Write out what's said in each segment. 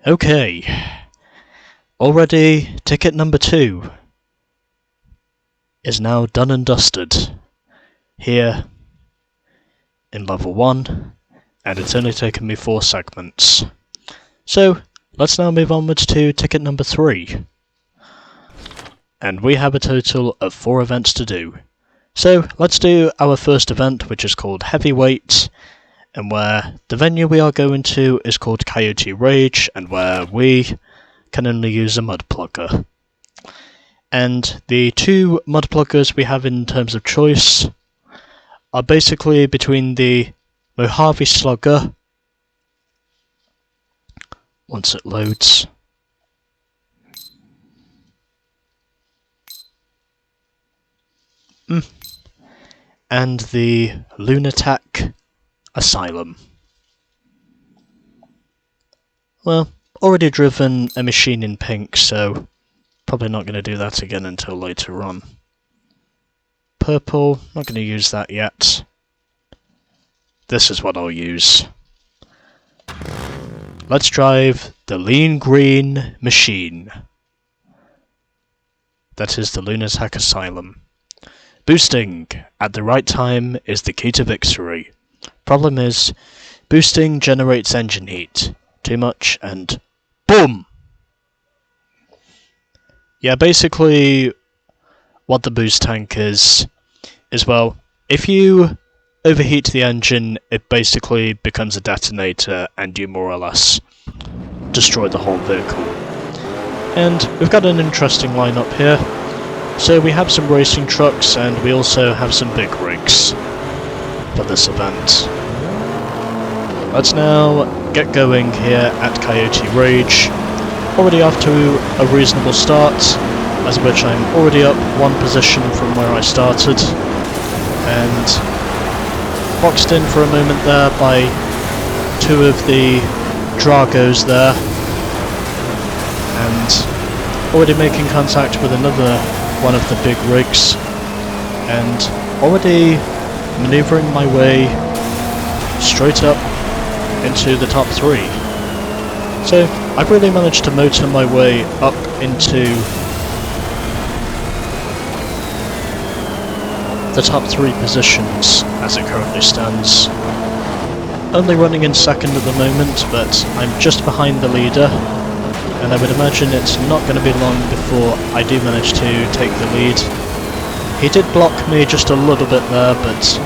Okay, already ticket number 2 is now done and dusted here in level 1, and it's only taken me 4 segments. So let's now move onwards to ticket number 3, and we have a total of 4 events to do. So let's do our first event, which is called Heavyweight, and where the venue we are going to is called Coyote Rage, and where we can only use a mud plugger. And the 2 mud pluggers we have in terms of choice are basically between the Mojave Slugger, once it loads, and the Lunatic Asylum. Well, already driven a machine in pink, so probably not going to do that again until later on. Purple, not going to use that yet. This is what I'll use. Let's drive the Lean Green Machine. That is the Lunatic Asylum. Boosting at the right time is the key to victory. Problem is, boosting generates engine heat. Too much and boom! Yeah, basically what the boost tank is well, if you overheat the engine, it basically becomes a detonator and you more or less destroy the whole vehicle. And we've got an interesting lineup here. So we have some racing trucks and we also have some big rigs for this event. Let's now get going here at Coyote Rage. Already off to a reasonable start, as of which I'm already up 1 position from where I started, and boxed in for a moment there by 2 of the Dragos there, and already making contact with another one of the big rigs, and already manoeuvring my way straight up into the top 3. So I've really managed to motor my way up into the top 3 positions as it currently stands. Only running in second at the moment, but I'm just behind the leader, and I would imagine it's not going to be long before I do manage to take the lead. He did block me just a little bit there, but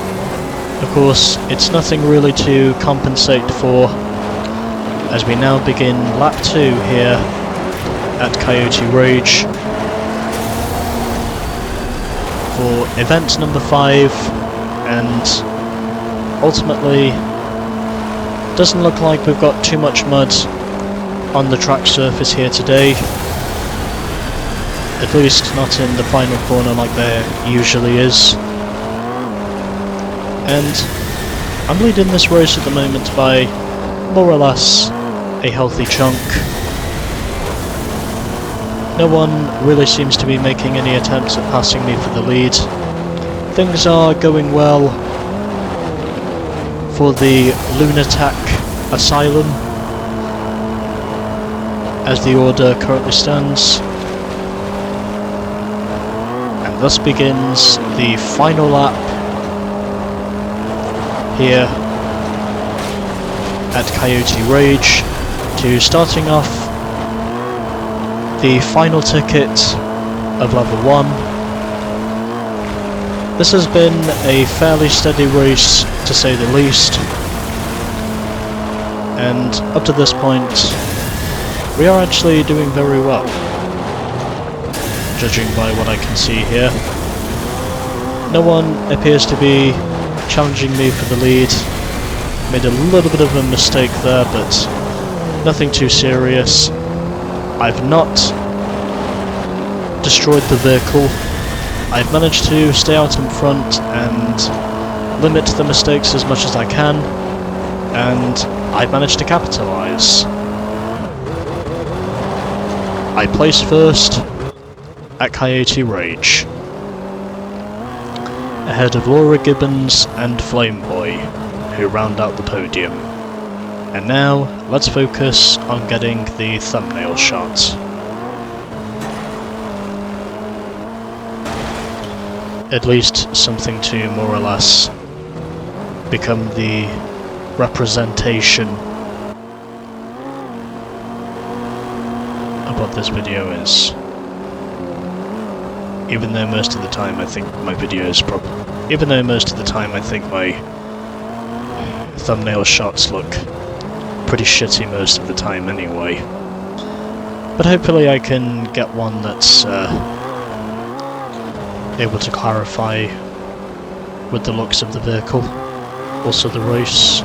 of course it's nothing really to compensate for, as we now begin lap 2 here at Coyote Rage for event number 5, and ultimately doesn't look like we've got too much mud on the track surface here today, at least not in the final corner like there usually is. And I'm leading this race at the moment by more or less a healthy chunk. No one really seems to be making any attempts at passing me for the lead. Things are going well for the Lunatic Asylum, as the order currently stands. And thus begins the final lap here at Coyote Rage, to starting off the final ticket of level 1. This has been a fairly steady race, to say the least, and up to this point we are actually doing very well, judging by what I can see here. No one appears to be challenging me for the lead. Made a little bit of a mistake there, but nothing too serious. I've not destroyed the vehicle. I've managed to stay out in front and limit the mistakes as much as I can, and I've managed to capitalise. I placed first at Coyote Rage, ahead of Laura Gibbons and Flameboy, who round out the podium. And now, let's focus on getting the thumbnail shot. At least something to more or less become the representation of what this video is. Even though most of the time I think my videos even though most of the time I think my thumbnail shots look pretty shitty most of the time anyway. But hopefully I can get one that's able to clarify with the looks of the vehicle. Also the race.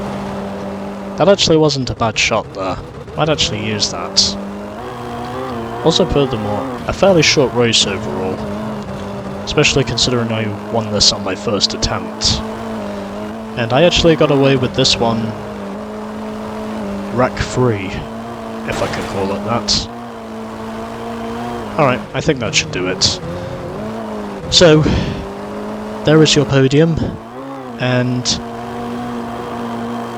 That actually wasn't a bad shot there. Might actually use that. Also furthermore, a fairly short race overall. Especially considering I won this on my first attempt. And I actually got away with this one wreck-free, if I can call it that. Alright, I think that should do it. So, there is your podium, and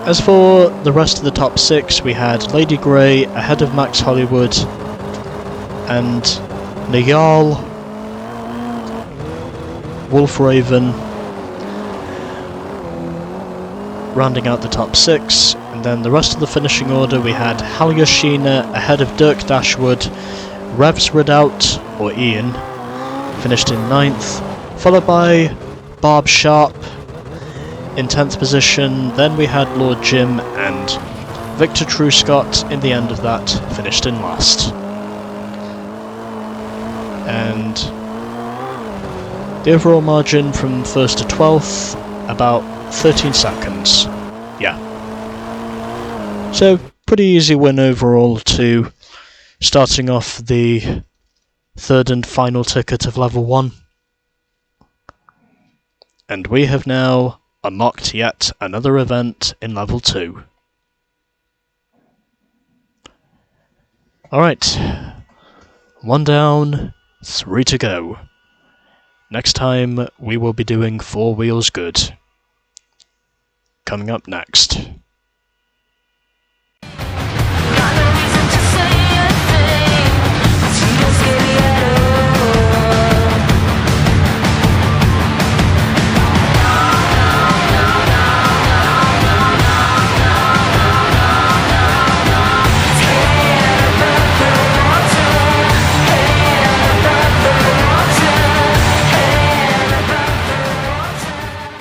as for the rest of the top 6, we had Lady Grey ahead of Max Hollywood, and Nayal, Wolf Raven, rounding out the top 6, and then the rest of the finishing order we had Hal Yoshina ahead of Dirk Dashwood, Revs Redoubt, or Ian, finished in 9th, followed by Barb Sharp in 10th position, then we had Lord Jim and Victor Truscott in the end of that, finished in last. And the overall margin from 1st to 12th, about 13 seconds. Yeah. So, pretty easy win overall to starting off the third and final ticket of level 1. And we have now unlocked yet another event in level 2. Alright. 1 down, 3 to go. Next time we will be doing 4 Wheels Good. Coming up next.